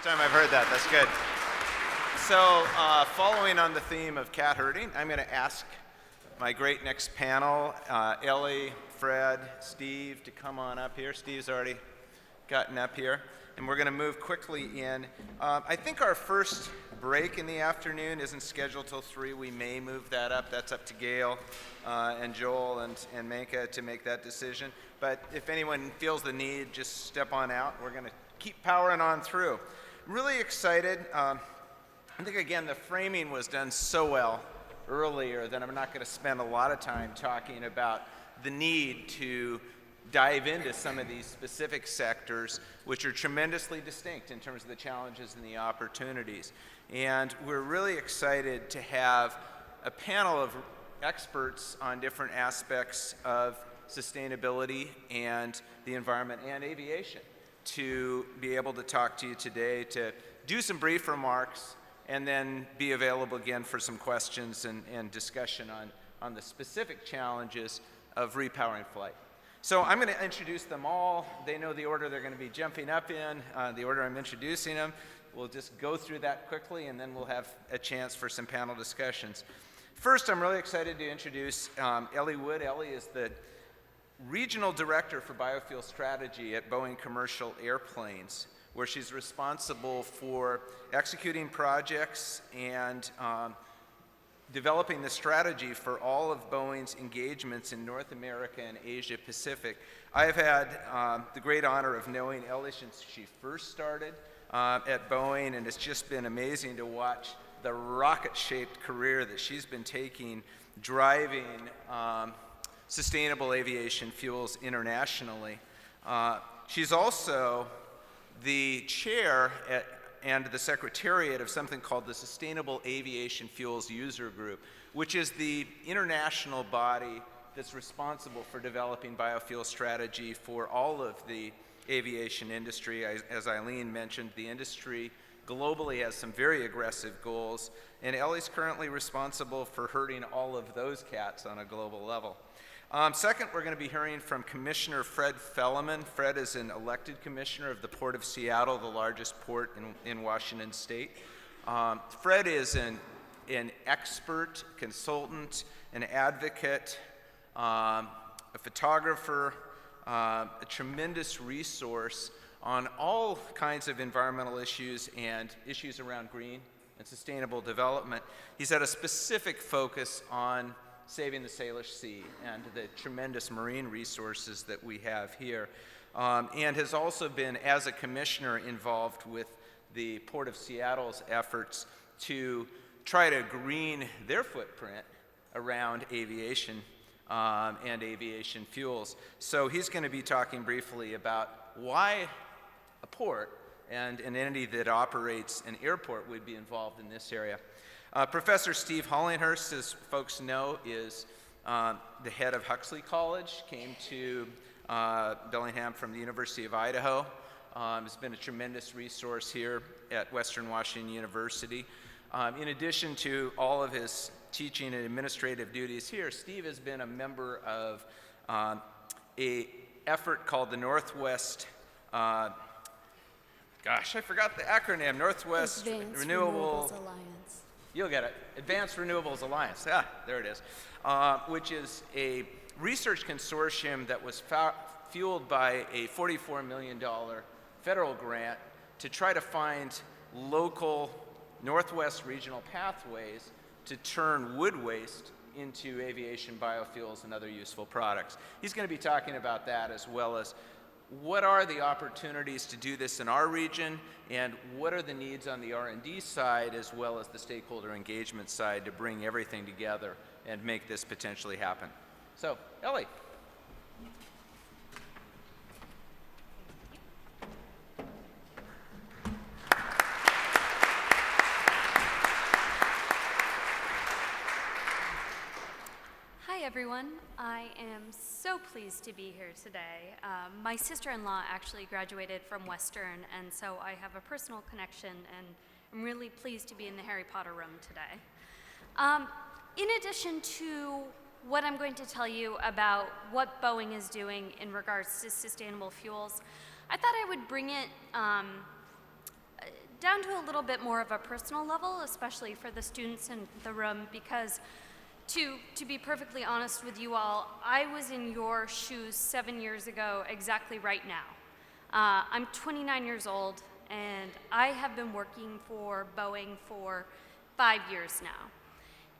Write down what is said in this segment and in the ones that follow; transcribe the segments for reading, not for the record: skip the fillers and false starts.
time I've heard that. That's good. So following on the theme of cat herding, I'm going to ask my great next panel, Ellie, Fred, Steve, to come on up here. Steve's already gotten up here. And we're going to move quickly in. I think our first break in the afternoon isn't scheduled till 3. We may move that up. That's up to Gail and Joel and Menka to make that decision. But if anyone feels the need, just step on out. We're going to keep powering on through. Really excited. I think, again, the framing was done so well earlier that I'm not going to spend a lot of time talking about the need to dive into some of these specific sectors, which are tremendously distinct in terms of the challenges and the opportunities. And we're really excited to have a panel of experts on different aspects of sustainability and the environment and aviation to be able to talk to you today, to do some brief remarks, and then be available again for some questions and discussion on the specific challenges of repowering flight. So I'm going to introduce them all. They know the order they're going to be jumping up in, the order I'm introducing them. We'll just go through that quickly, and then we'll have a chance for some panel discussions. First, I'm really excited to introduce Ellie Wood. Ellie is the Regional Director for Biofuel Strategy at Boeing Commercial Airplanes, where she's responsible for executing projects and developing the strategy for all of Boeing's engagements in North America and Asia Pacific. I have had the great honor of knowing Ellie since she first started at Boeing, and it's just been amazing to watch the rocket-shaped career that she's been taking, driving sustainable aviation fuels internationally. She's also the chair and the secretariat of something called the Sustainable Aviation Fuels User Group, which is the international body that's responsible for developing biofuel strategy for all of the aviation industry. As Eileen mentioned, the industry globally has some very aggressive goals, and Ellie's currently responsible for herding all of those cats on a global level. Second, we're going to be hearing from Commissioner Fred Felleman. Fred is an elected commissioner of the Port of Seattle, the largest port in Washington State. Fred is an expert, consultant, an advocate, a photographer, a tremendous resource on all kinds of environmental issues and issues around green and sustainable development. He's had a specific focus on saving the Salish Sea and the tremendous marine resources that we have here, and has also been, as a commissioner, involved with the Port of Seattle's efforts to try to green their footprint around aviation and aviation fuels. So he's going to be talking briefly about why a port and an entity that operates an airport would be involved in this area. Professor Steve Hollenhorst, as folks know, is the head of Huxley College, came to Bellingham from the University of Idaho. Has been a tremendous resource here at Western Washington University. In addition to all of his teaching and administrative duties here, Steve has been a member of a effort called the Northwest, I forgot the acronym, Northwest Renewables Alliance. You'll get it. Advanced Renewables Alliance. There it is. Which is a research consortium that was fueled by a $44 million federal grant to try to find local Northwest regional pathways to turn wood waste into aviation biofuels and other useful products. He's going to be talking about that, as well as what are the opportunities to do this in our region, and what are the needs on the R&D side as well as the stakeholder engagement side to bring everything together and make this potentially happen. So, Ellie. Hi everyone, I am so pleased to be here today. My sister-in-law actually graduated from Western, and so I have a personal connection, and I'm really pleased to be in the Harry Potter room today. In addition to what I'm going to tell you about what Boeing is doing in regards to sustainable fuels, I thought I would bring it down to a little bit more of a personal level, especially for the students in the room, because to be perfectly honest with you all, I was in your shoes 7 years ago exactly right now. I'm 29 years old, and I have been working for Boeing for 5 years now.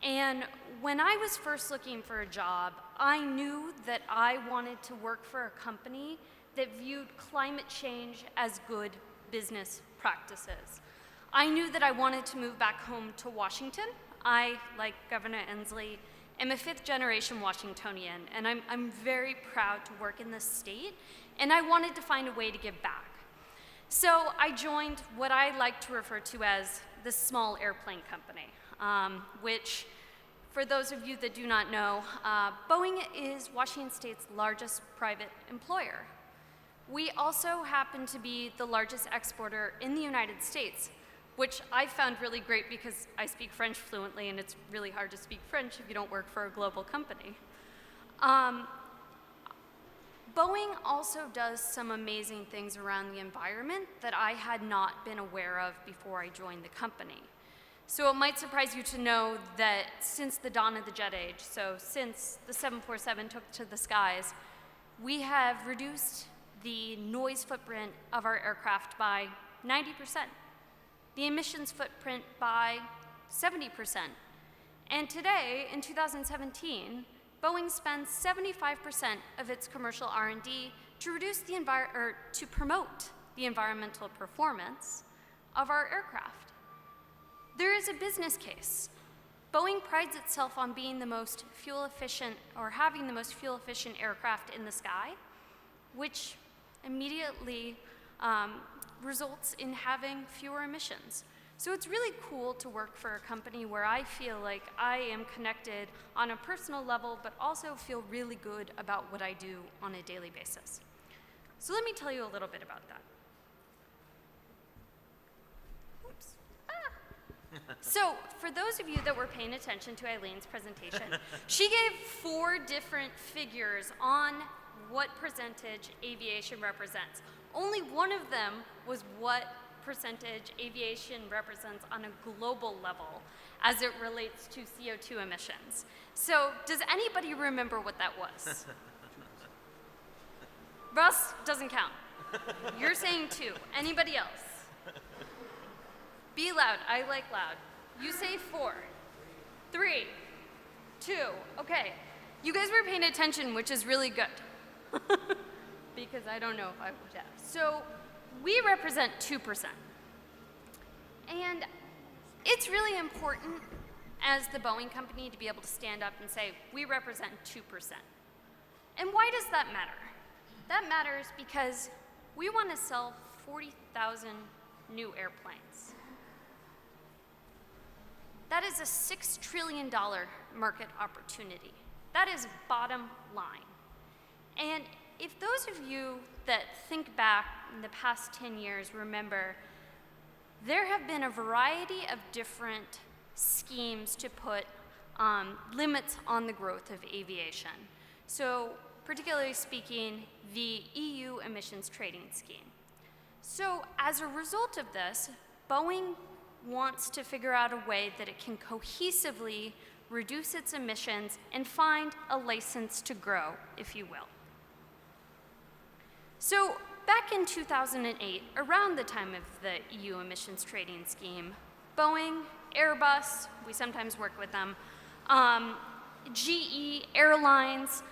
And when I was first looking for a job, I knew that I wanted to work for a company that viewed climate change as good business practices. I knew that I wanted to move back home to Washington. I, like Governor Inslee, am a fifth-generation Washingtonian, and I'm very proud to work in this state, and I wanted to find a way to give back. So I joined what I like to refer to as the small airplane company, which, for those of you that do not know, Boeing is Washington State's largest private employer. We also happen to be the largest exporter in the United States, which I found really great because I speak French fluently, and it's really hard to speak French if you don't work for a global company. Boeing also does some amazing things around the environment that I had not been aware of before I joined the company. So it might surprise you to know that since the dawn of the jet age, so since the 747 took to the skies, we have reduced the noise footprint of our aircraft by 90%, the emissions footprint by 70%. And today, in 2017, Boeing spends 75% of its commercial R&D to reduce the to promote the environmental performance of our aircraft. There is a business case. Boeing prides itself on being the most fuel efficient, or having the most fuel efficient aircraft in the sky, which immediately results in having fewer emissions. So it's really cool to work for a company where I feel like I am connected on a personal level, but also feel really good about what I do on a daily basis. So let me tell you a little bit about that. Oops. So for those of you that were paying attention to Eileen's presentation, she gave 4 different figures on what percentage aviation represents. Only one of them was what percentage aviation represents on a global level as it relates to CO2 emissions. So does anybody remember what that was? Russ, doesn't count. You're saying 2. Anybody else? Be loud. I like loud. You say 4. 3. 2. Okay. You guys were paying attention, which is really good. Because I don't know if I would have. So we represent 2%. And it's really important as the Boeing company to be able to stand up and say, we represent 2%. And why does that matter? That matters because we want to sell 40,000 new airplanes. That is a $6 trillion market opportunity. That is bottom line. And if those of you that think back in the past 10 years remember, there have been a variety of different schemes to put limits on the growth of aviation. So particularly speaking, the EU emissions trading scheme. So as a result of this, Boeing wants to figure out a way that it can cohesively reduce its emissions and find a license to grow, if you will. So back in 2008, around the time of the EU emissions trading scheme, Boeing, Airbus, we sometimes work with them, GE, airlines,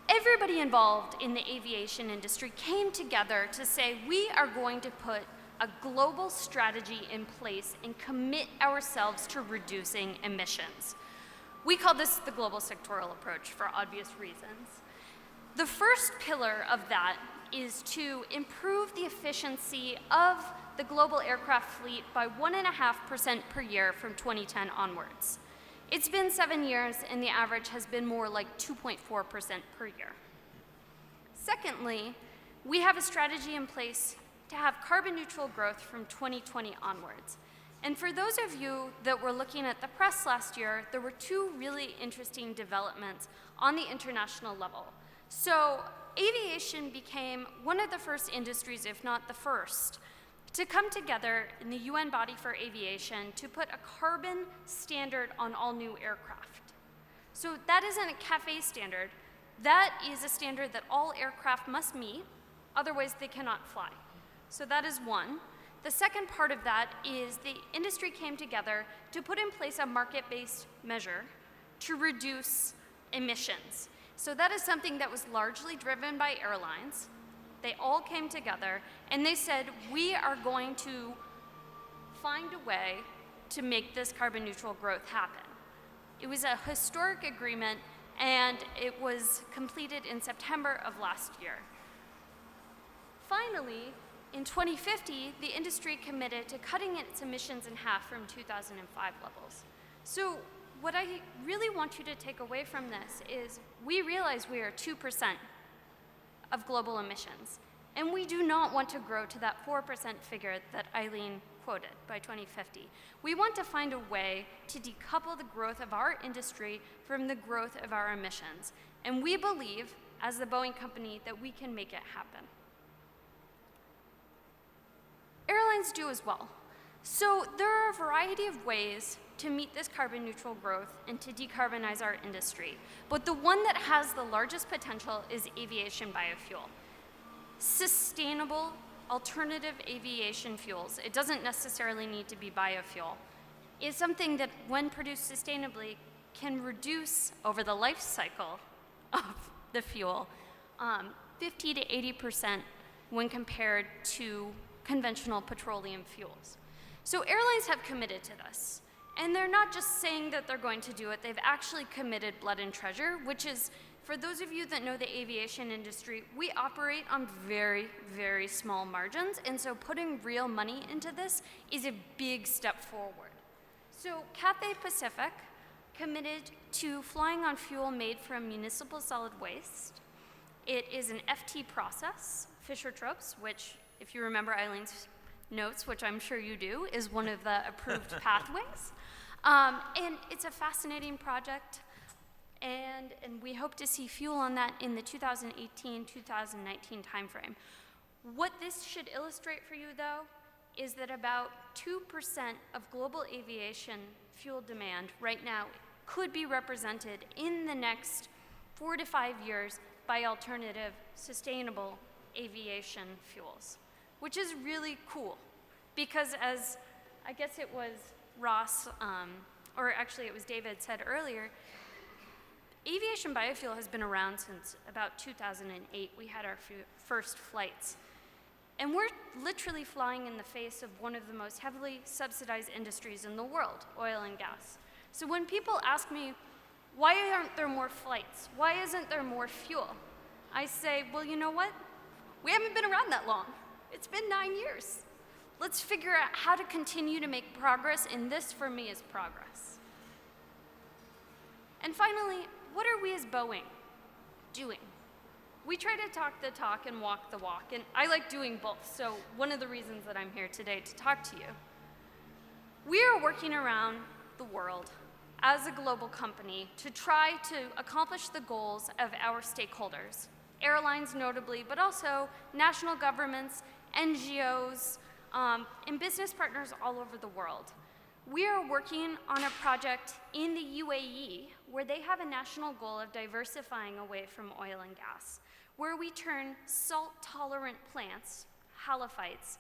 everybody involved in the aviation industry came together to say, we are going to put a global strategy in place and commit ourselves to reducing emissions. We call this the global sectoral approach for obvious reasons. The first pillar of that is to improve the efficiency of the global aircraft fleet by 1.5% per year from 2010 onwards. It's been 7 years, and the average has been more like 2.4% per year. Secondly, we have a strategy in place to have carbon neutral growth from 2020 onwards. And for those of you that were looking at the press last year, there were 2 really interesting developments on the international level. So aviation became one of the first industries, if not the first, to come together in the UN body for aviation to put a carbon standard on all new aircraft. So that isn't a CAFE standard. That is a standard that all aircraft must meet, otherwise they cannot fly. So that is one. The second part of that is the industry came together to put in place a market-based measure to reduce emissions. So that is something that was largely driven by airlines. They all came together and they said, we are going to find a way to make this carbon neutral growth happen. It was a historic agreement and it was completed in September of last year. Finally, in 2050, the industry committed to cutting its emissions in half from 2005 levels. So what I really want you to take away from this is we realize we are 2% of global emissions, and we do not want to grow to that 4% figure that Eileen quoted by 2050. We want to find a way to decouple the growth of our industry from the growth of our emissions, and we believe, as the Boeing company, that we can make it happen. Airlines do as well. So there are a variety of ways to meet this carbon neutral growth and to decarbonize our industry. But the one that has the largest potential is aviation biofuel. Sustainable alternative aviation fuels, it doesn't necessarily need to be biofuel, is something that when produced sustainably can reduce over the life cycle of the fuel 50 to 80% when compared to conventional petroleum fuels. So airlines have committed to this. And they're not just saying that they're going to do it, they've actually committed blood and treasure, which is, for those of you that know the aviation industry, we operate on very, very small margins, and so putting real money into this is a big step forward. So Cathay Pacific committed to flying on fuel made from municipal solid waste. It is an FT process, Fischer-Tropsch, which, if you remember Eileen's notes, which I'm sure you do, is one of the approved pathways. And it's a fascinating project, and we hope to see fuel on that in the 2018-2019 timeframe. What this should illustrate for you, though, is that about 2% of global aviation fuel demand right now could be represented in the next 4 to 5 years by alternative, sustainable aviation fuels, which is really cool, because as I guess it was Ross, or actually it was David said earlier, aviation biofuel has been around since about 2008. We had our first flights. And we're literally flying in the face of one of the most heavily subsidized industries in the world, oil and gas. So when people ask me, why aren't there more flights? Why isn't there more fuel? I say, well, you know what? We haven't been around that long. It's been 9 years. Let's figure out how to continue to make progress, and this, for me, is progress. And finally, what are we as Boeing doing? We try to talk the talk and walk the walk, and I like doing both, so one of the reasons that I'm here today to talk to you. We are working around the world as a global company to try to accomplish the goals of our stakeholders, airlines notably, but also national governments, NGOs, and business partners all over the world. We are working on a project in the UAE where they have a national goal of diversifying away from oil and gas, where we turn salt-tolerant plants, halophytes,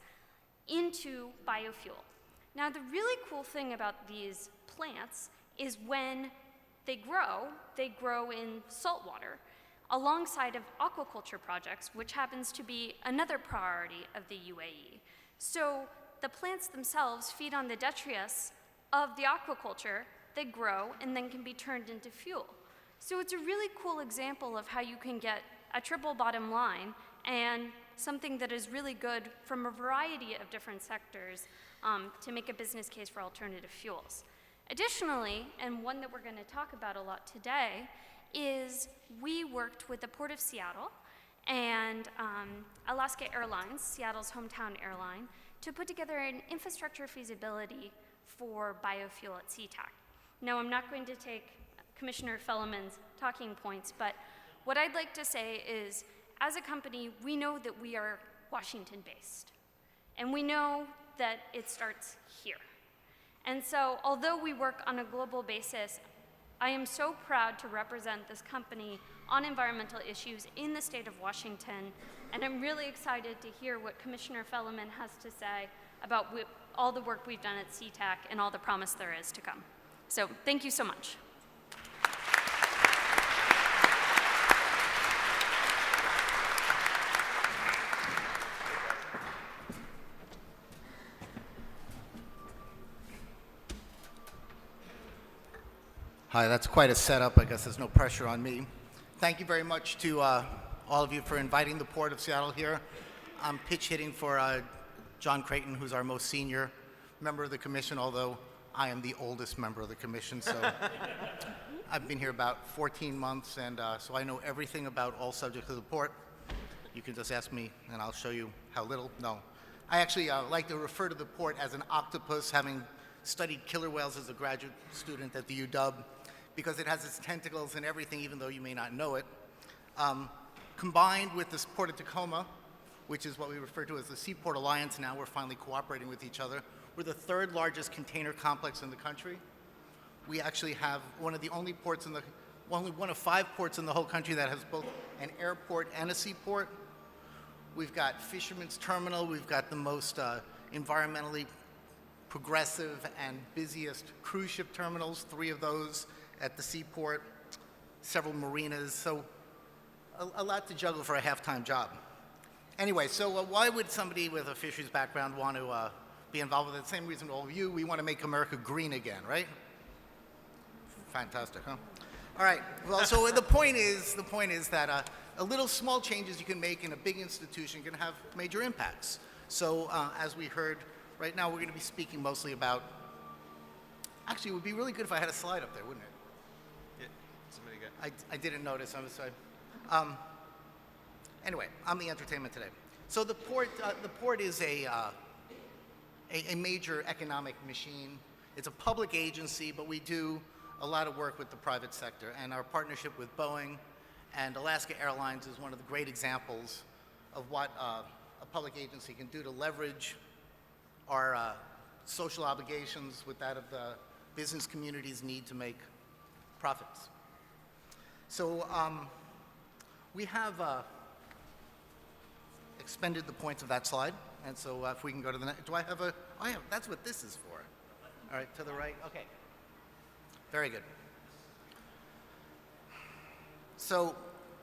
into biofuel. Now, the really cool thing about these plants is when they grow in saltwater, alongside of aquaculture projects, which happens to be another priority of the UAE. So the plants themselves feed on the detritus of the aquaculture, they grow, and then can be turned into fuel. So it's a really cool example of how you can get a triple bottom line and something that is really good from a variety of different sectors to make a business case for alternative fuels. Additionally, and one that we're going to talk about a lot today, is we worked with the Port of Seattle and Alaska Airlines, Seattle's hometown airline, to put together an infrastructure feasibility for biofuel at SeaTac. Now, I'm not going to take Commissioner Felleman's talking points, but what I'd like to say is, as a company, we know that we are Washington-based. And we know that it starts here. And so, although we work on a global basis, I am so proud to represent this company on environmental issues in the state of Washington, and I'm really excited to hear what Commissioner Felleman has to say about all the work we've done at CTAC and all the promise there is to come. So, thank you so much. Hi, that's quite a setup. I guess there's no pressure on me. Thank you very much to all of you for inviting the Port of Seattle here. I'm pitch hitting for John Creighton, who's our most senior member of the commission, although I am the oldest member of the commission. So I've been here about 14 months, and so I know everything about all subjects of the port. You can just ask me, and I'll show you how little. No. I actually like to refer to the port as an octopus, having studied killer whales as a graduate student at the UW, because it has its tentacles and everything, even though you may not know it. Combined with this Port of Tacoma, which is what we refer to as the Seaport Alliance now, we're finally cooperating with each other. We're the third largest container complex in the country. We actually have one of the only ports in the, only one of 5 ports in the whole country that has both an airport and a seaport. We've got Fisherman's Terminal. We've got the most environmentally progressive and busiest cruise ship terminals, 3 of those at the seaport, several marinas, so a lot to juggle for a half-time job. Anyway, so why would somebody with a fisheries background want to be involved with it? The same reason all of you, we want to make America green again, right? Fantastic, huh? All right, well, so the point is that a little small changes you can make in a big institution can have major impacts. So as we heard, right now we're going to be speaking mostly about, actually it would be really good if I had a slide up there, wouldn't it? Somebody got. I didn't notice, I'm sorry. Anyway, I'm the entertainment today. So the port is a major economic machine. It's a public agency, but we do a lot of work with the private sector. And our partnership with Boeing and Alaska Airlines is one of the great examples of what a public agency can do to leverage our social obligations with that of the business community's need to make profits. So we have expended the points of that slide, and so if we can go to the next, do I have a, I have, that's what this is for. All right, to the right, okay. Very good. So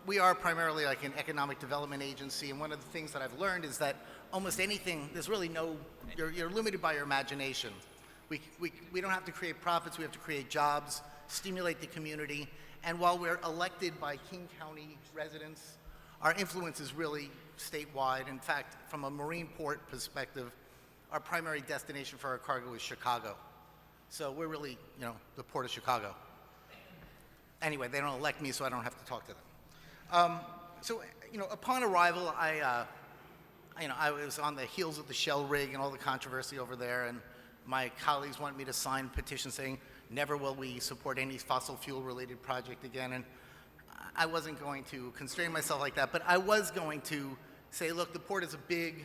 we are primarily like an economic development agency, and one of the things that I've learned is that almost anything, there's really no, you're limited by your imagination. We don't have to create profits, we have to create jobs, stimulate the community, and while we're elected by King County residents, our influence is really statewide. In fact, from a marine port perspective, our primary destination for our cargo is Chicago. So we're really, you know, the Port of Chicago. Anyway, they don't elect me, so I don't have to talk to them. So, you know, upon arrival, I was on the heels of the Shell rig and all the controversy over there, and my colleagues wanted me to sign a petition saying, never will we support any fossil fuel related project again. And I wasn't going to constrain myself like that, but I was going to say, look, the port is a big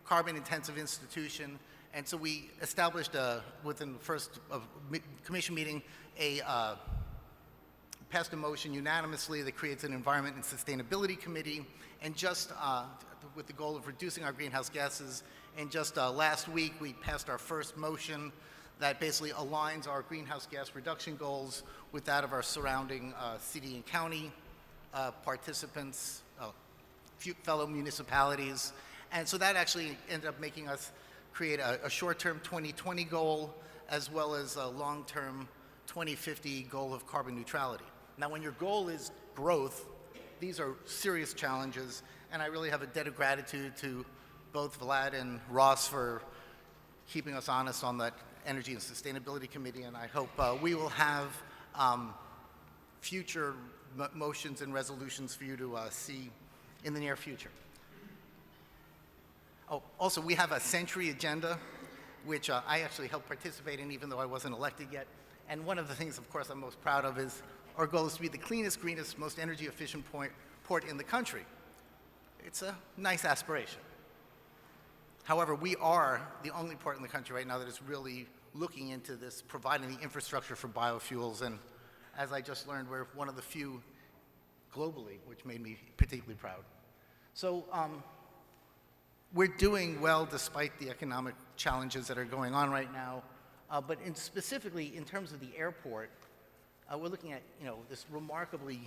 carbon intensive institution. And so we established, within the first commission meeting, passed a motion unanimously that creates an Environment and Sustainability Committee, and just with the goal of reducing our greenhouse gases. And just last week, we passed our first motion that basically aligns our greenhouse gas reduction goals with that of our surrounding city and county participants, fellow municipalities. And so that actually ended up making us create a short-term 2020 goal as well as a long-term 2050 goal of carbon neutrality. Now, when your goal is growth, these are serious challenges, and I really have a debt of gratitude to both Vlad and Ross for keeping us honest on that Energy and Sustainability Committee, and I hope we will have future motions and resolutions for you to see in the near future. Oh, also, we have a century agenda, which I actually helped participate in even though I wasn't elected yet. And one of the things, of course, I'm most proud of is our goal is to be the cleanest, greenest, most energy efficient port in the country. It's a nice aspiration. However, we are the only port in the country right now that is really looking into this, providing the infrastructure for biofuels. And as I just learned, we're one of the few globally, which made me particularly proud. So we're doing well despite the economic challenges that are going on right now. But specifically in terms of the airport, we're looking at this remarkably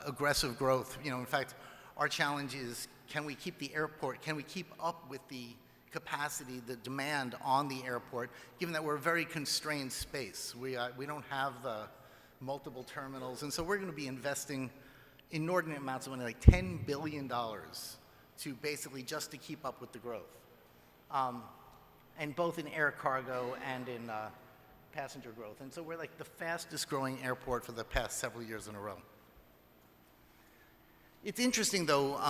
aggressive growth. In fact, our challenge is, can we keep the airport, can we keep up with the capacity, the demand on the airport, given that we're a very constrained space. We don't have the multiple terminals, and so we're going to be investing inordinate amounts of money, like $10 billion, to basically just to keep up with the growth, and both in air cargo and in passenger growth. And so we're like the fastest growing airport for the past several years in a row. It's interesting, though,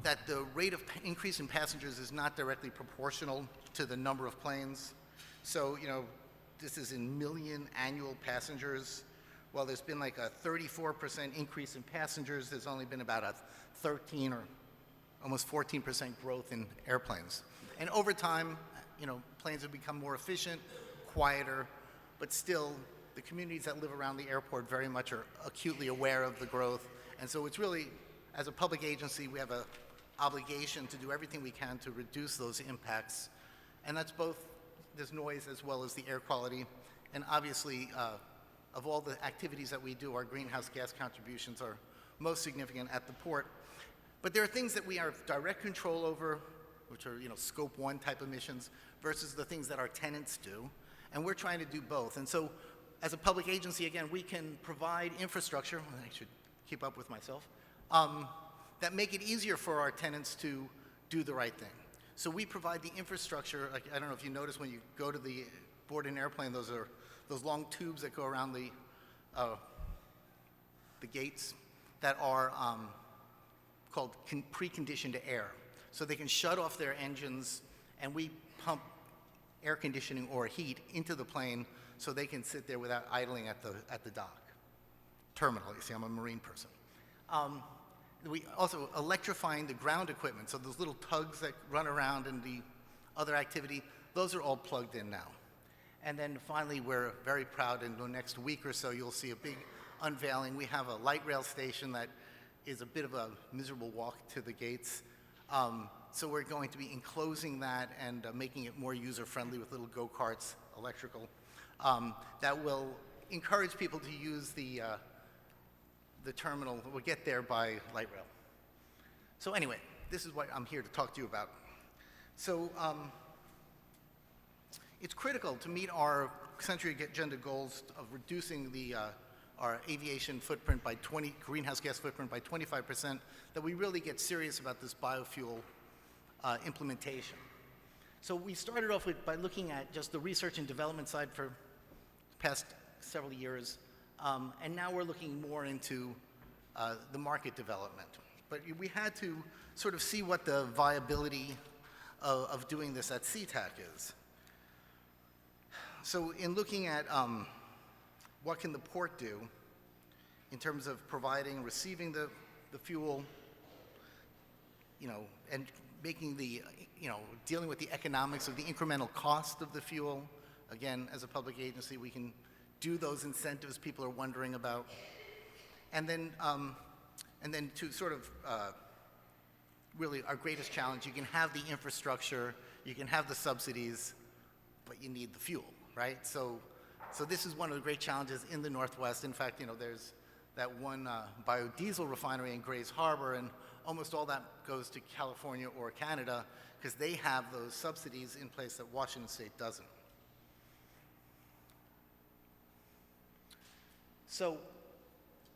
that the rate of increase in passengers is not directly proportional to the number of planes. So, this is in million annual passengers. While there's been like a 34% increase in passengers, there's only been about a 13 or almost 14% growth in airplanes. And over time, planes have become more efficient, quieter, but still, the communities that live around the airport very much are acutely aware of the growth. And so it's really, as a public agency, we have an obligation to do everything we can to reduce those impacts. And that's both this noise as well as the air quality. And obviously, of all the activities that we do, our greenhouse gas contributions are most significant at the port. But there are things that we have direct control over, which are scope 1 type emissions, versus the things that our tenants do. And we're trying to do both. And so as a public agency, again, we can provide infrastructure, I should keep up with myself, that make it easier for our tenants to do the right thing. So we provide the infrastructure, like, I don't know if you notice when you go to board an airplane, those are those long tubes that go around the gates that are called preconditioned air. So they can shut off their engines, and we pump air conditioning or heat into the plane so they can sit there without idling at the dock. Terminal, you see, I'm a marine person. We also electrifying the ground equipment, so those little tugs that run around and the other activity, those are all plugged in now. And then finally, we're very proud, in the next week or so, you'll see a big unveiling. We have a light rail station that is a bit of a miserable walk to the gates. So we're going to be enclosing that and making it more user-friendly with little go-karts, electrical, that will encourage people to use the terminal. We'll get there by light rail. So anyway, this is what I'm here to talk to you about. So it's critical to meet our Century Agenda goals of reducing our aviation footprint by greenhouse gas footprint by 25%, that we really get serious about this biofuel implementation. So we started off by looking at just the research and development side for the past several years, and now we're looking more into the market development. But we had to sort of see what the viability of doing this at CTAC is. So in looking at what can the port do in terms of providing, receiving the fuel, and making dealing with the economics of the incremental cost of the fuel. Again, as a public agency, we can do those incentives people are wondering about. And then to sort of really our greatest challenge, you can have the infrastructure, you can have the subsidies, but you need the fuel, right? So this is one of the great challenges in the Northwest. In fact, there's that one biodiesel refinery in Grays Harbor, and almost all that goes to California or Canada because they have those subsidies in place that Washington State doesn't. So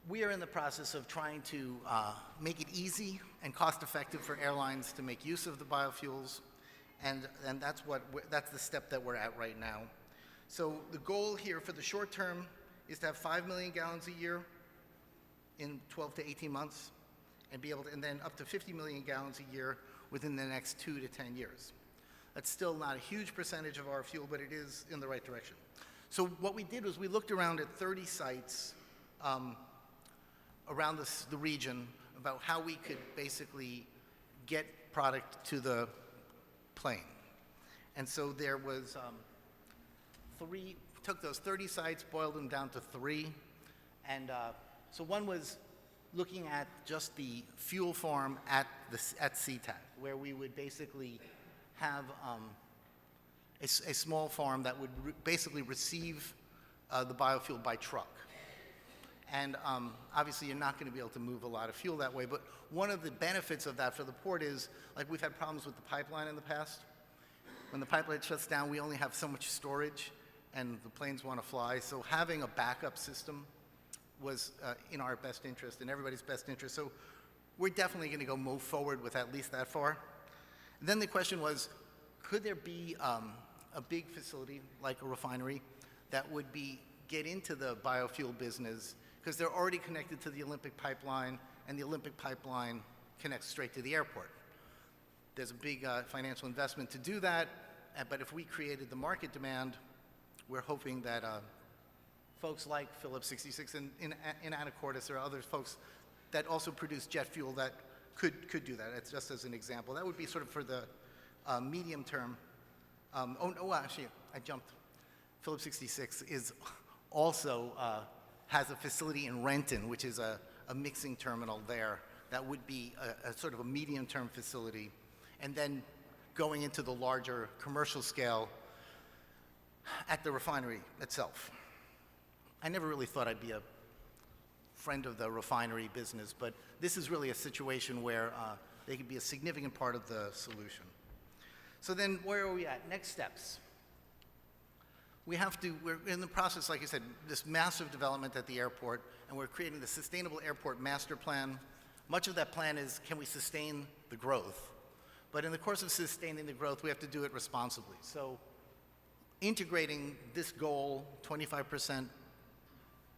we are in the process of trying to make it easy and cost-effective for airlines to make use of the biofuels, and that's the step that we're at right now. So the goal here for the short term is to have 5 million gallons a year in 12 to 18 months, and then up to 50 million gallons a year within the next 2 to 10 years. That's still not a huge percentage of our fuel, but it is in the right direction. So what we did was we looked around at 30 sites around the region about how we could basically get product to the plane. And so there was took those 30 sites, boiled them down to 3. And so one was looking at just the fuel farm at SeaTac, where we would basically have a small farm that would basically receive the biofuel by truck. And obviously, you're not going to be able to move a lot of fuel that way. But one of the benefits of that for the port is, like, we've had problems with the pipeline in the past. When the pipeline shuts down, we only have so much storage, and the planes want to fly. So having a backup system was in our best interest, in everybody's best interest. So we're definitely going to move forward with at least that far. And then the question was, could there be a big facility like a refinery that would get into the biofuel business, because they're already connected to the Olympic pipeline, and the Olympic pipeline connects straight to the airport. There's a big financial investment to do that, but if we created the market demand, we're hoping that folks like Phillips 66 in Anacortes or other folks that also produce jet fuel that could do that. It's just as an example. That would be sort of for the medium term. Actually, I jumped. Phillips 66 is also has a facility in Renton, which is a mixing terminal there. That would be a sort of a medium-term facility. And then going into the larger commercial scale at the refinery itself. I never really thought I'd be a friend of the refinery business, but this is really a situation where they could be a significant part of the solution. So then where are we at? Next steps. We're in the process, like I said, this massive development at the airport, and we're creating the Sustainable Airport Master Plan. Much of that plan is, can we sustain the growth? But in the course of sustaining the growth, we have to do it responsibly. So integrating this goal, 25%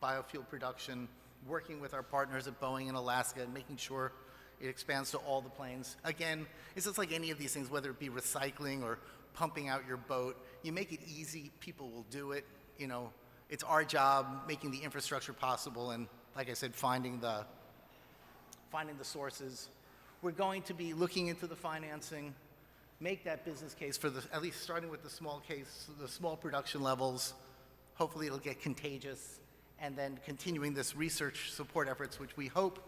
biofuel production, working with our partners at Boeing in Alaska, and making sure it expands to all the planes. Again, it's just like any of these things, whether it be recycling or pumping out your boat. You make it easy, people will do it. You know, it's our job making the infrastructure possible, and like I said, finding the sources. We're going to be looking into the financing, make that business case for at least starting with the small production levels. Hopefully it'll get contagious, and then continuing this research support efforts, which we hope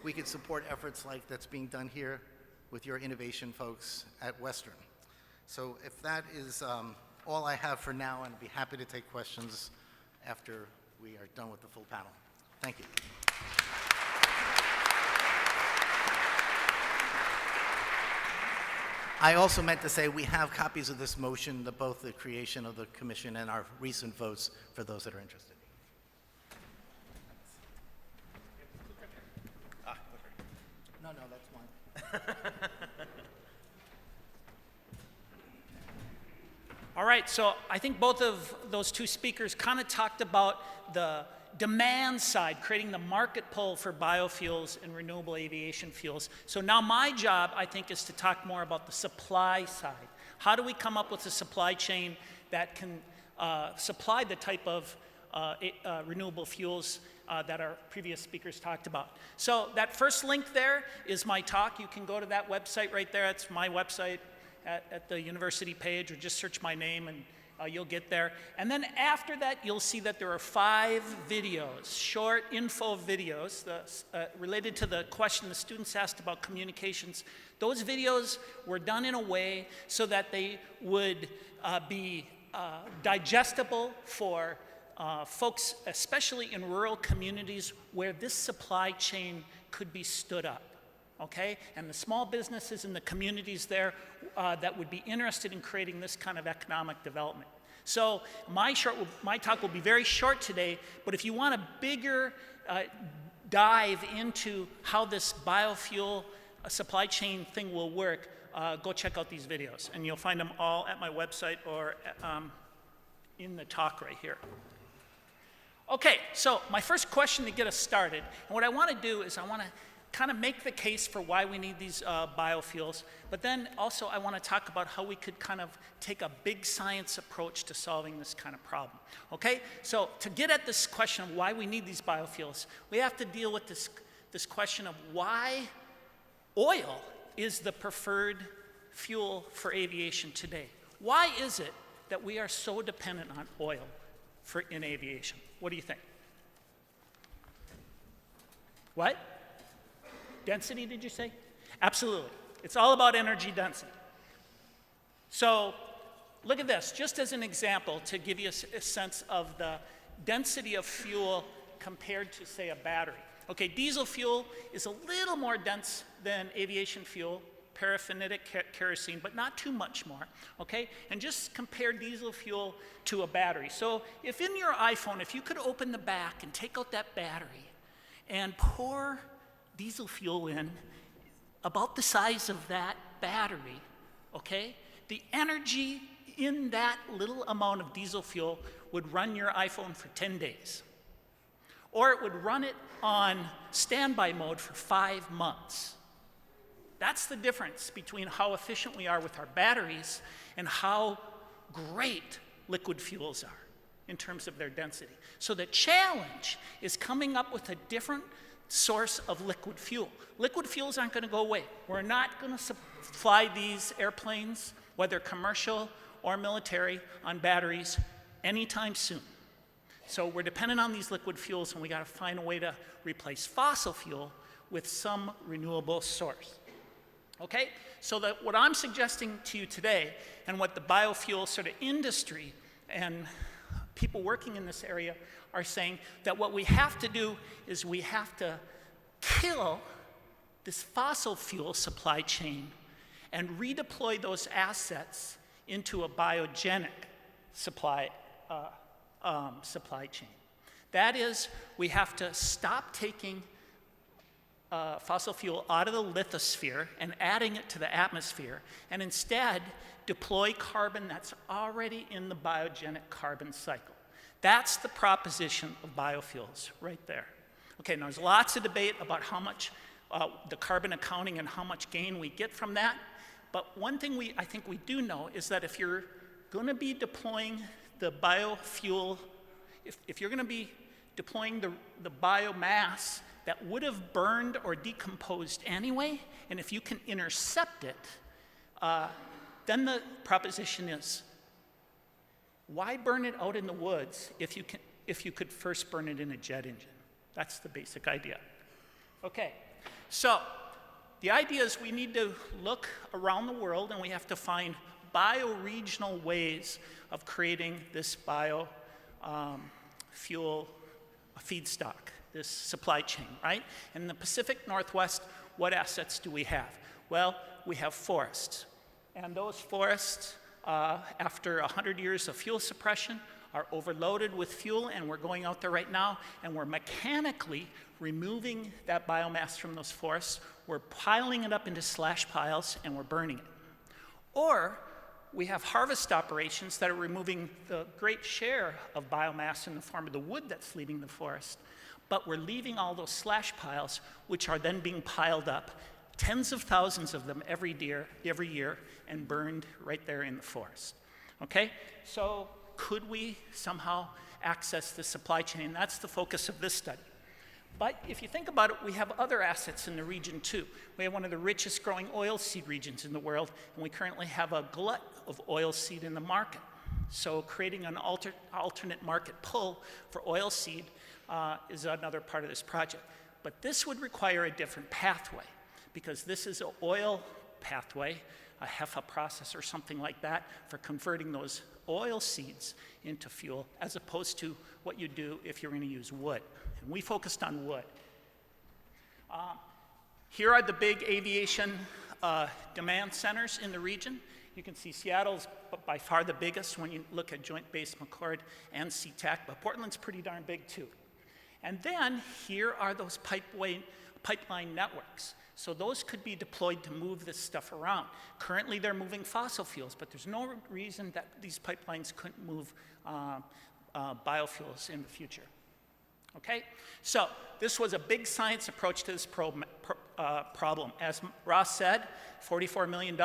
we could support efforts like that's being done here with your innovation folks at Western. So if that is all I have for now, and I'd be happy to take questions after we are done with the full panel. Thank you. I also meant to say we have copies of this motion, both the creation of the commission and our recent votes, for those that are interested. No, that's mine. All right, so I think both of those two speakers kind of talked about the demand side, creating the market pull for biofuels and renewable aviation fuels. So now my job, I think, is to talk more about the supply side. How do we come up with a supply chain that can supply the type of renewable fuels that our previous speakers talked about? So that first link there is my talk. You can go to that website right there. It's my website at the university page, or just search my name and you'll get there. And then after that, you'll see that there are 5 videos, short info videos related to the question the students asked about communications. Those videos were done in a way so that they would be digestible for folks, especially in rural communities where this supply chain could be stood up. Okay, and the small businesses in the communities there that would be interested in creating this kind of economic development. So my talk will be very short today, but if you want a bigger dive into how this biofuel supply chain thing will work, go check out these videos, and you'll find them all at my website or in the talk right here. Okay, so my first question to get us started, and what I want to do is I want to kind of make the case for why we need these biofuels, but then also I want to talk about how we could kind of take a big science approach to solving this kind of problem. Okay, so to get at this question of why we need these biofuels, we have to deal with this question of why oil is the preferred fuel for aviation today. Why is it that we are so dependent on oil in aviation? What do you think? What? Density, did you say? Absolutely. It's all about energy density. So look at this, just as an example to give you a sense of the density of fuel compared to, say, a battery. Okay, diesel fuel is a little more dense than aviation fuel, paraffinic kerosene, but not too much more, okay? And just compare diesel fuel to a battery. So if in your iPhone, if you could open the back and take out that battery and pour diesel fuel in about the size of that battery, okay? The energy in that little amount of diesel fuel would run your iPhone for 10 days. Or it would run it on standby mode for 5 months. That's the difference between how efficient we are with our batteries and how great liquid fuels are in terms of their density. So the challenge is coming up with a different source of liquid fuel. Liquid fuels aren't going to go away. We're not going to fly these airplanes, whether commercial or military, on batteries anytime soon. So we're dependent on these liquid fuels, and we got to find a way to replace fossil fuel with some renewable source. Okay? So what I'm suggesting to you today, and what the biofuel sort of industry and people working in this area are saying, that what we have to do is we have to kill this fossil fuel supply chain and redeploy those assets into a biogenic supply chain. That is, we have to stop taking fossil fuel out of the lithosphere and adding it to the atmosphere, and instead deploy carbon that's already in the biogenic carbon cycle. That's the proposition of biofuels right there. Okay, now there's lots of debate about how much the carbon accounting and how much gain we get from that, but one thing I think we do know is that if you're going to be deploying the biofuel, if you're going to be deploying the biomass that would have burned or decomposed anyway, and if you can intercept it, then the proposition is, why burn it out in the woods if you could first burn it in a jet engine? That's the basic idea. Okay, so the idea is we need to look around the world, and we have to find bioregional ways of creating this biofuel feedstock, this supply chain, right? And in the Pacific Northwest, what assets do we have? Well, we have forests. And those forests, after 100 years of fuel suppression, are overloaded with fuel, and we're going out there right now, and we're mechanically removing that biomass from those forests. We're piling it up into slash piles, and we're burning it. Or we have harvest operations that are removing the great share of biomass in the form of the wood that's leaving the forest, but we're leaving all those slash piles, which are then being piled up, tens of thousands of them every year, and burned right there in the forest. Okay? So could we somehow access the supply chain? That's the focus of this study. But if you think about it, we have other assets in the region too. We have one of the richest growing oilseed regions in the world, and we currently have a glut of oilseed in the market. So creating an alternate market pull for oilseed is another part of this project. But this would require a different pathway, because this is an oil pathway, a HEFA process or something like that, for converting those oil seeds into fuel, as opposed to what you do if you're going to use wood. And we focused on wood. Here are the big aviation demand centers in the region. You can see Seattle's by far the biggest when you look at Joint Base McChord and SeaTac, but Portland's pretty darn big too. And then here are those pipeline networks. So those could be deployed to move this stuff around. Currently, they're moving fossil fuels, but there's no reason that these pipelines couldn't move biofuels in the future. Okay? So this was a big science approach to this problem. As Ross said, $44 million,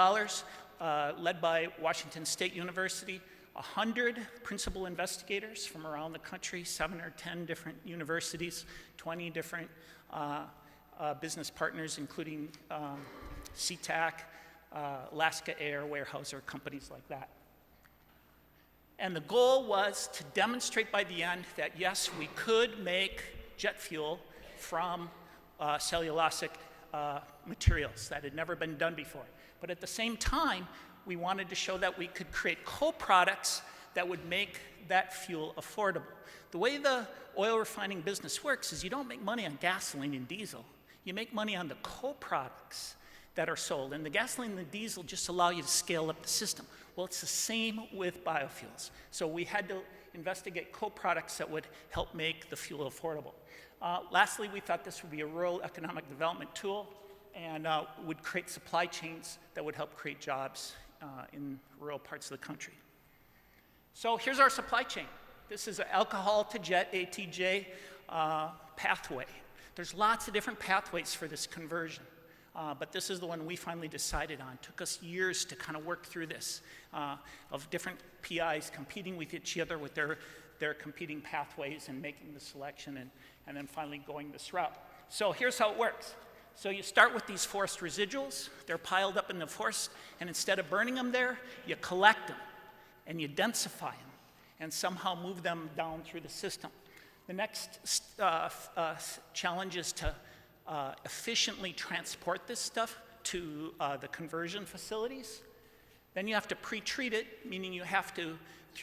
led by Washington State University, 100 principal investigators from around the country, 7 or 10 different universities, 20 different business partners, including SeaTac, Alaska Air, Weyerhaeuser, companies like that. And the goal was to demonstrate by the end that yes, we could make jet fuel from cellulosic materials. That had never been done before. But at the same time, we wanted to show that we could create co-products that would make that fuel affordable. The way the oil refining business works is you don't make money on gasoline and diesel. You make money on the co-products that are sold. And the gasoline and the diesel just allow you to scale up the system. Well, it's the same with biofuels. So we had to investigate co-products that would help make the fuel affordable. Lastly, we thought this would be a rural economic development tool and would create supply chains that would help create jobs in rural parts of the country. So here's our supply chain. This is an alcohol to jet, ATJ, pathway. There's lots of different pathways for this conversion, but this is the one we finally decided on. It took us years to kind of work through this, of different PIs competing with each other with their competing pathways and making the selection and then finally going this route. So here's how it works. So you start with these forest residuals. They're piled up in the forest, and instead of burning them there, you collect them and you densify them and somehow move them down through the system. The next challenge is to efficiently transport this stuff to the conversion facilities. Then you have to pre-treat it, meaning you have to,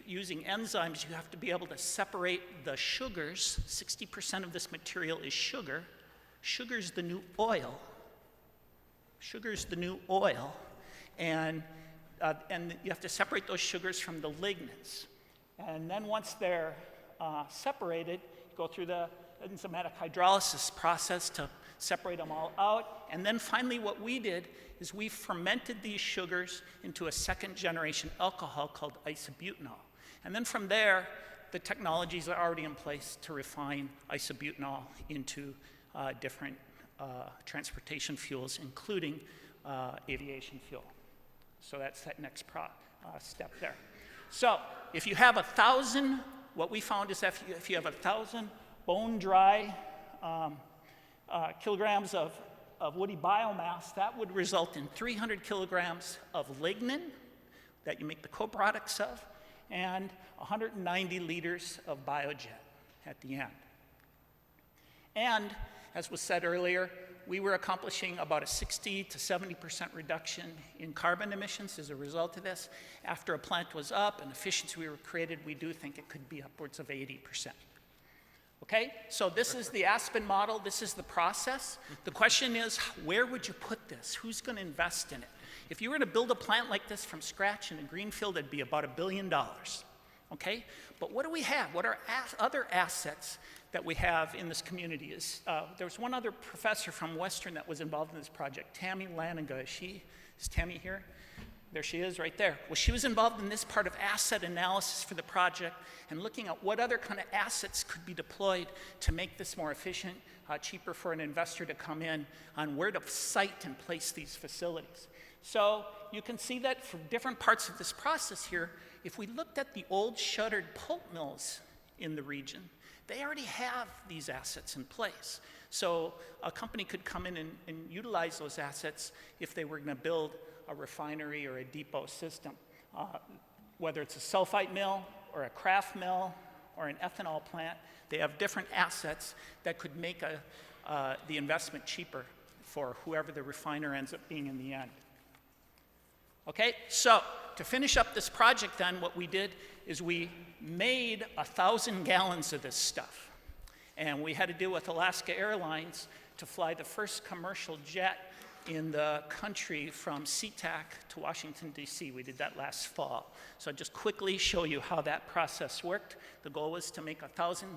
using enzymes, you have to be able to separate the sugars. 60% of this material is sugar. Sugar's the new oil. Sugar's the new oil. And you have to separate those sugars from the lignins. And then once they're separated, you go through the enzymatic hydrolysis process to separate them all out. And then finally what we did is we fermented these sugars into a second generation alcohol called isobutanol. And then from there, the technologies are already in place to refine isobutanol into different transportation fuels, including aviation fuel. So that's that next step there. So if you have 1,000, what we found is that if you have 1,000 bone-dry kilograms of woody biomass, that would result in 300 kilograms of lignin that you make the co-products of, and 190 liters of biojet at the end. And as was said earlier, we were accomplishing about a 60 to 70% reduction in carbon emissions as a result of this. After a plant was up and efficiency were created, we do think it could be upwards of 80%. Okay, so this is the Aspen model. This is the process. The question is, where would you put this? Who's going to invest in it? If you were to build a plant like this from scratch in a greenfield, it'd be about $1 billion. Okay, but what do we have? What are other assets that we have in this community? There's one other professor from Western that was involved in this project, Tammy Laniga. Is Tammy here? There she is right there. Well, she was involved in this part of asset analysis for the project and looking at what other kind of assets could be deployed to make this more efficient, cheaper for an investor to come in on where to site and place these facilities. So you can see that for different parts of this process here, if we looked at the old shuttered pulp mills in the region, they already have these assets in place. So a company could come in and utilize those assets if they were going to build a refinery or a depot system. Whether it's a sulfite mill or a kraft mill or an ethanol plant, they have different assets that could make the investment cheaper for whoever the refiner ends up being in the end. Okay, so to finish up this project then, what we did is we made 1,000 gallons of this stuff. And we had to deal with Alaska Airlines to fly the first commercial jet in the country from SeaTac to Washington, D.C. We did that last fall. So I'll just quickly show you how that process worked. The goal was to make 1,000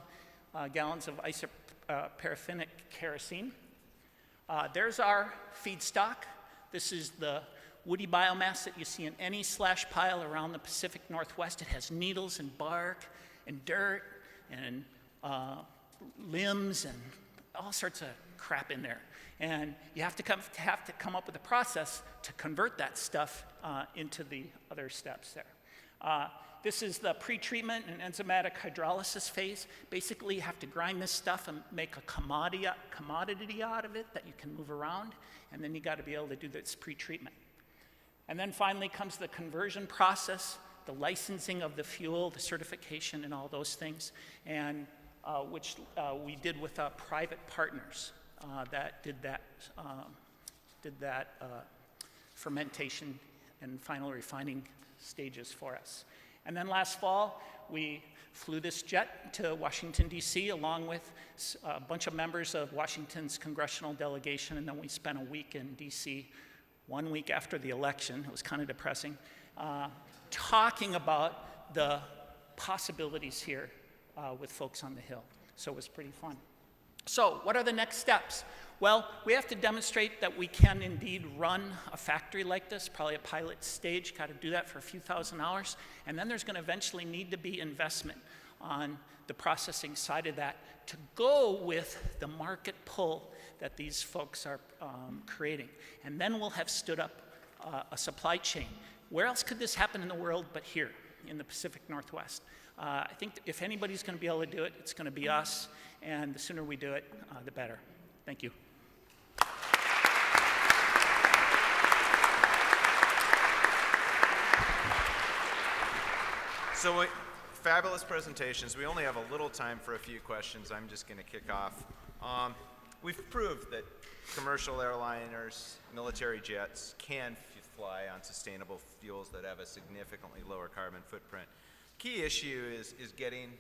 gallons of isoparaffinic kerosene. There's our feedstock. This is the woody biomass that you see in any slash pile around the Pacific Northwest. It has needles and bark and dirt and limbs and all sorts of crap in there. And you have to come up with a process to convert that stuff into the other steps there. This is the pretreatment and enzymatic hydrolysis phase. Basically, you have to grind this stuff and make a commodity out of it that you can move around, and then you got to be able to do this pretreatment. And then finally comes the conversion process. the licensing of the fuel, the certification, and all those things, and which we did with private partners that did that fermentation and final refining stages for us. And then last fall, we flew this jet to Washington, D.C., along with a bunch of members of Washington's congressional delegation, and then we spent a week in D.C. 1 week after the election. It was kind of depressing, talking about the possibilities here with folks on the Hill. So it was pretty fun. So what are the next steps? Well, we have to demonstrate that we can indeed run a factory like this, probably a pilot stage, got to do that for a few thousand hours, and then there's going to eventually need to be investment on the processing side of that to go with the market pull that these folks are creating. And then we'll have stood up a supply chain. Where else could this happen in the world but here in the Pacific Northwest? I think if anybody's going to be able to do it, it's going to be us, and the sooner we do it, the better. Thank you. So fabulous presentations. We only have a little time for a few questions. I'm just going to kick off. We've proved that commercial airliners, military jets can fly on sustainable fuels that have a significantly lower carbon footprint. Key issue is getting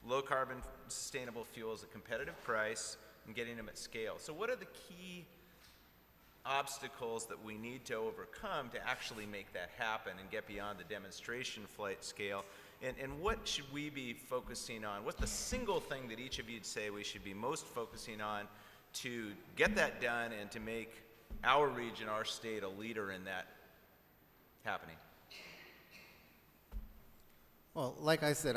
low carbon sustainable fuels at competitive price and getting them at scale. So what are the key obstacles that we need to overcome to actually make that happen and get beyond the demonstration flight scale? And what should we be focusing on? What's the single thing that each of you'd say we should be most focusing on to get that done and to make our region, our state, a leader in that happening? Well, like I said,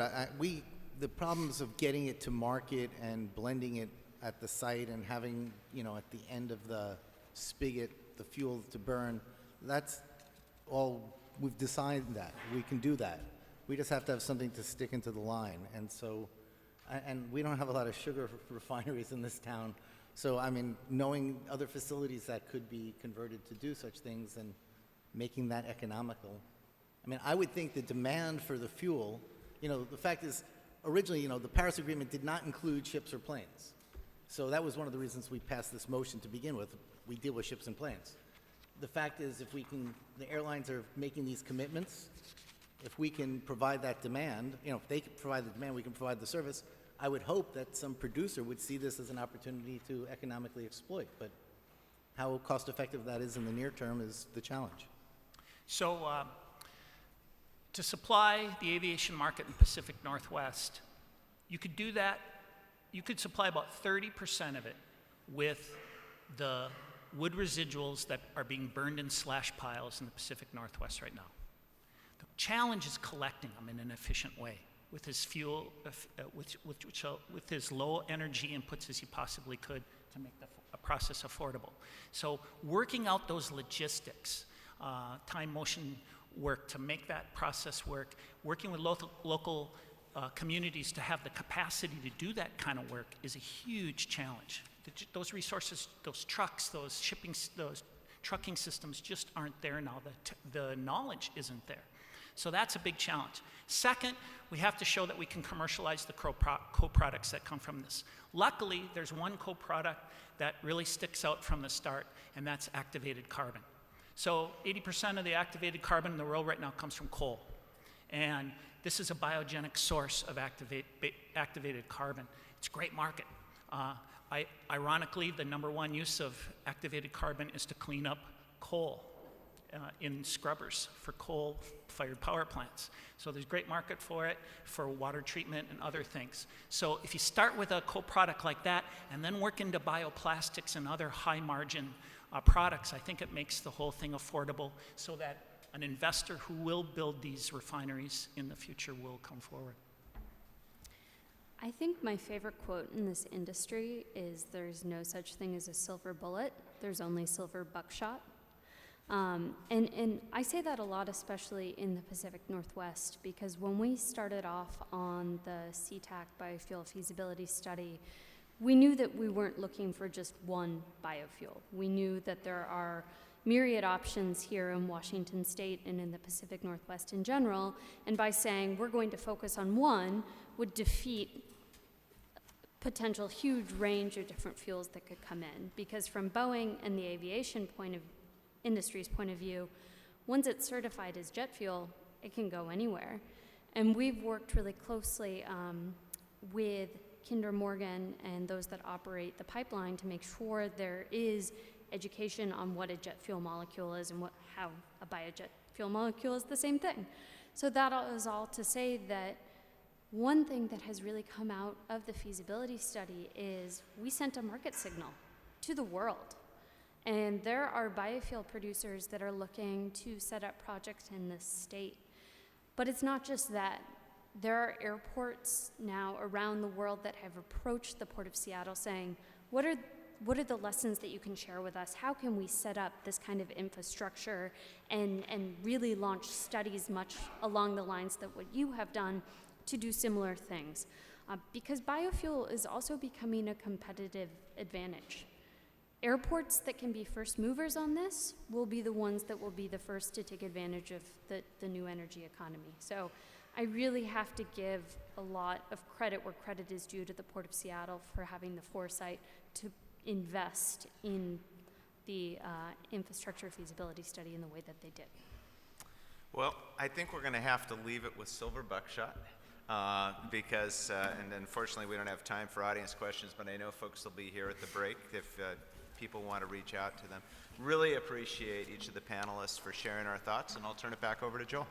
the problems of getting it to market and blending it at the site and having, at the end of the spigot, the fuel to burn, that's all, we've decided that. We can do that. We just have to have something to stick into the line. And so, and we don't have a lot of sugar refineries in this town. So, I mean, knowing other facilities that could be converted to do such things and making that economical. I mean, I would think the demand for the fuel, the fact is, originally, the Paris Agreement did not include ships or planes. So that was one of the reasons we passed this motion to begin with. We deal with ships and planes. The fact is, if we can, the airlines are making these commitments. If we can provide that demand, if they can provide the demand, we can provide the service. I would hope that some producer would see this as an opportunity to economically exploit. But how cost effective that is in the near term is the challenge. So to supply the aviation market in the Pacific Northwest, you could do that. You could supply about 30% of it with the wood residuals that are being burned in slash piles in the Pacific Northwest right now. The challenge is collecting them in an efficient way with as fuel, with as low energy inputs as you possibly could to make the process affordable. So working out those logistics, time motion work to make that process work, working with local communities to have the capacity to do that kind of work is a huge challenge. Those resources, those trucks, those shipping, those trucking systems just aren't there now. The knowledge isn't there. So that's a big challenge. Second, we have to show that we can commercialize the co-products that come from this. Luckily, there's one co-product that really sticks out from the start, and that's activated carbon. So 80% of the activated carbon in the world right now comes from coal. And this is a biogenic source of activated carbon. It's a great market. Ironically, the #1 use of activated carbon is to clean up coal in scrubbers for coal-fired power plants. So there's great market for it, for water treatment and other things. So if you start with a co-product like that and then work into bioplastics and other high-margin products, I think it makes the whole thing affordable so that an investor who will build these refineries in the future will come forward. I think my favorite quote in this industry is there's no such thing as a silver bullet, there's only silver buckshot. And I say that a lot, especially in the Pacific Northwest, because when we started off on the CTAC biofuel feasibility study, we knew that we weren't looking for just one biofuel. We knew that there are myriad options here in Washington State and in the Pacific Northwest in general, and by saying we're going to focus on one would defeat potential huge range of different fuels that could come in. Because from Boeing and the aviation industry's point of view, once it's certified as jet fuel, it can go anywhere. And we've worked really closely with Kinder Morgan and those that operate the pipeline to make sure there is education on what a jet fuel molecule is and how a biojet fuel molecule is the same thing. So that is all to say that one thing that has really come out of the feasibility study is we sent a market signal to the world. And there are biofuel producers that are looking to set up projects in this state. But it's not just that. There are airports now around the world that have approached the Port of Seattle saying, what are the lessons that you can share with us? How can we set up this kind of infrastructure and really launch studies much along the lines that what you have done to do similar things? Because biofuel is also becoming a competitive advantage. Airports that can be first movers on this will be the ones that will be the first to take advantage of the new energy economy. So I really have to give a lot of credit where credit is due to the Port of Seattle for having the foresight to invest in the infrastructure feasibility study in the way that they did. Well, I think we're going to have to leave it with silver buckshot because, and unfortunately we don't have time for audience questions, but I know folks will be here at the break if people want to reach out to them. Really appreciate each of the panelists for sharing our thoughts, and I'll turn it back over to Joel.